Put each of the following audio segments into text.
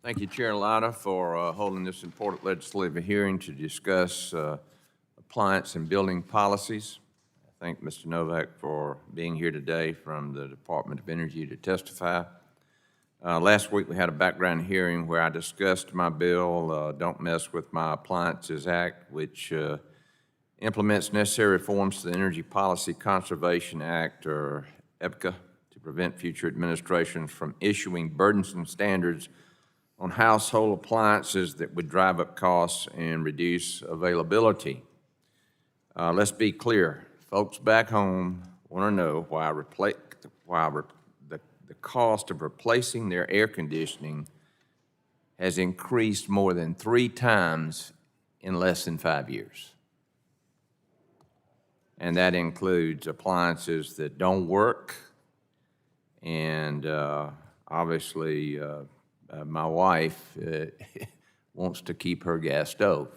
Thank you, Chair Latta, for holding this important legislative hearing to discuss appliance and building policies. I thank Mr. Novak for being here today from the Department of Energy to testify. Last week we had a background hearing where I discussed my bill, Don't Mess with My Appliances Act, which implements necessary reforms to the Energy Policy Conservation Act, or EPCA, to prevent future administrations from issuing burdensome standards on household appliances that would drive up costs and reduce availability. Let's be clear. Folks back home want to know why the cost of replacing their air conditioning has increased more than 3 times in less than 5 years. And that includes appliances that don't work, and obviously my wife wants to keep her gas stove.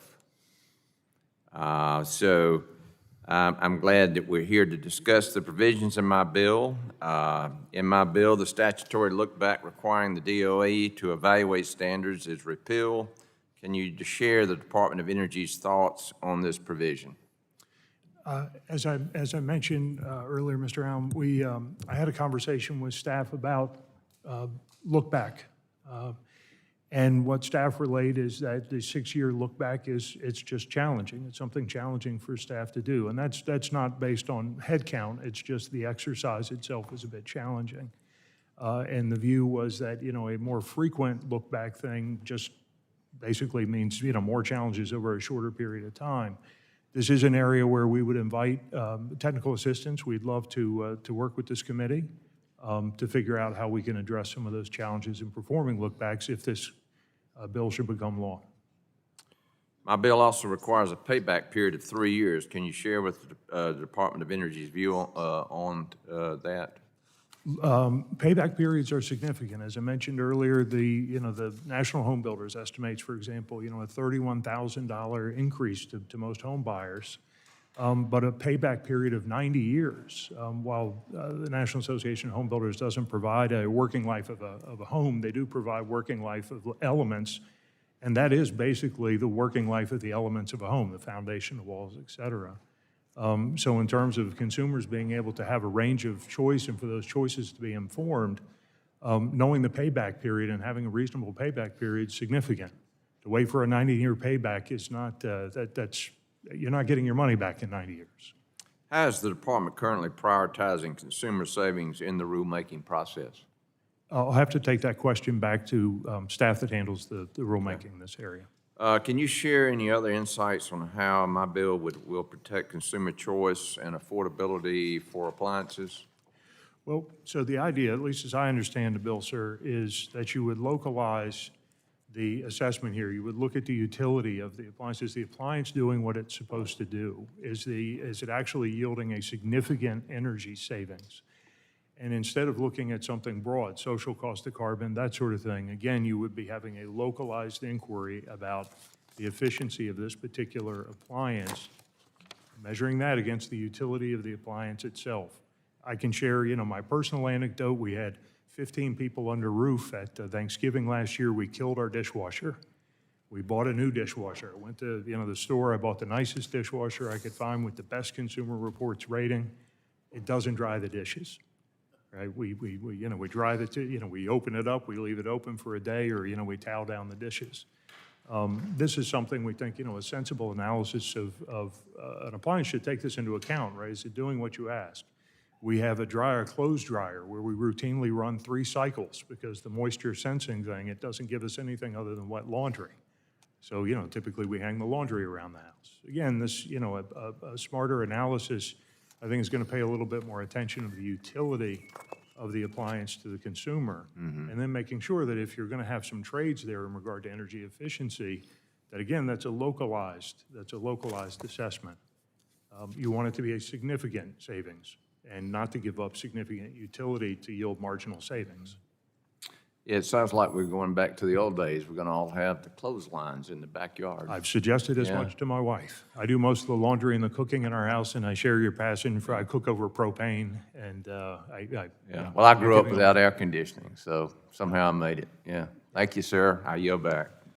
So I'm glad that we're here to discuss the provisions in my bill. In my bill, the statutory look-back requiring the DOE to evaluate standards is repealed. Can you share the Department of Energy's thoughts on this provision? As I mentioned earlier, Mr. Allen, I had a conversation with staff about look-back. And what staff relayed is that the 6-year look-back it's just challenging. It's something challenging for staff to do. And that's not based on head count. It's just the exercise itself is a bit challenging. And the view was that, a more frequent look-back thing just basically means, more challenges over a shorter period of time. This is an area where we would invite technical assistance. We'd love to work with this committee to figure out how we can address some of those challenges in performing look-backs if this bill should become law. My bill also requires a payback period of 3 years. Can you share with the Department of Energy's view on that? Payback periods are significant. As I mentioned earlier, the National Home Builders estimates, for example, a $31,000 increase to most home buyers, but a payback period of 90 years. While the National Association of Home Builders doesn't provide a working life of a home, they do provide working life of elements, and that is basically the working life of the elements of a home, the foundation, the walls, et cetera. So in terms of consumers being able to have a range of choice and for those choices to be informed, knowing the payback period and having a reasonable payback period is significant. To wait for a 90-year payback is not, you're not getting your money back in 90 years. How is the department currently prioritizing consumer savings in the rulemaking process? I'll have to take that question back to staff that handles the rulemaking in this area. Can you share any other insights on how my bill will protect consumer choice and affordability for appliances? Well, so the idea, at least as I understand the bill, sir, is that you would localize the assessment here. You would look at the utility of the appliance. Is the appliance doing what it's supposed to do? Is it actually yielding a significant energy savings? And instead of looking at something broad, social cost of carbon, that sort of thing, again, you would be having a localized inquiry about the efficiency of this particular appliance, measuring that against the utility of the appliance itself. I can share, my personal anecdote. We had 15 people under roof at Thanksgiving last year. We killed our dishwasher. We bought a new dishwasher. I went to, the store. I bought the nicest dishwasher I could find with the best Consumer Reports rating. It doesn't dry the dishes. Right, we dry we open it up, we leave it open for a day, or we towel down the dishes. This is something we think a sensible analysis of an appliance should take this into account. Right, is it doing what you ask? We have a clothes dryer where we routinely run 3 cycles because the moisture sensing thing, it doesn't give us anything other than wet laundry. So typically we hang the laundry around the house. Again, this a smarter analysis, I think, is going to pay a little bit more attention to the utility of the appliance to the consumer, and then making sure that if you're going to have some trades there in regard to energy efficiency, that again, that's a localized assessment. You want it to be a significant savings and not to give up significant utility to yield marginal savings. It sounds like we're going back to the old days. We're going to all have the clotheslines in the backyard. I've suggested as much to my wife. I do most of the laundry and the cooking in our house, and I share your passion for I cook over propane. And Well, I grew up without air conditioning, so somehow I made it. Yeah. Thank you, sir. I yield back.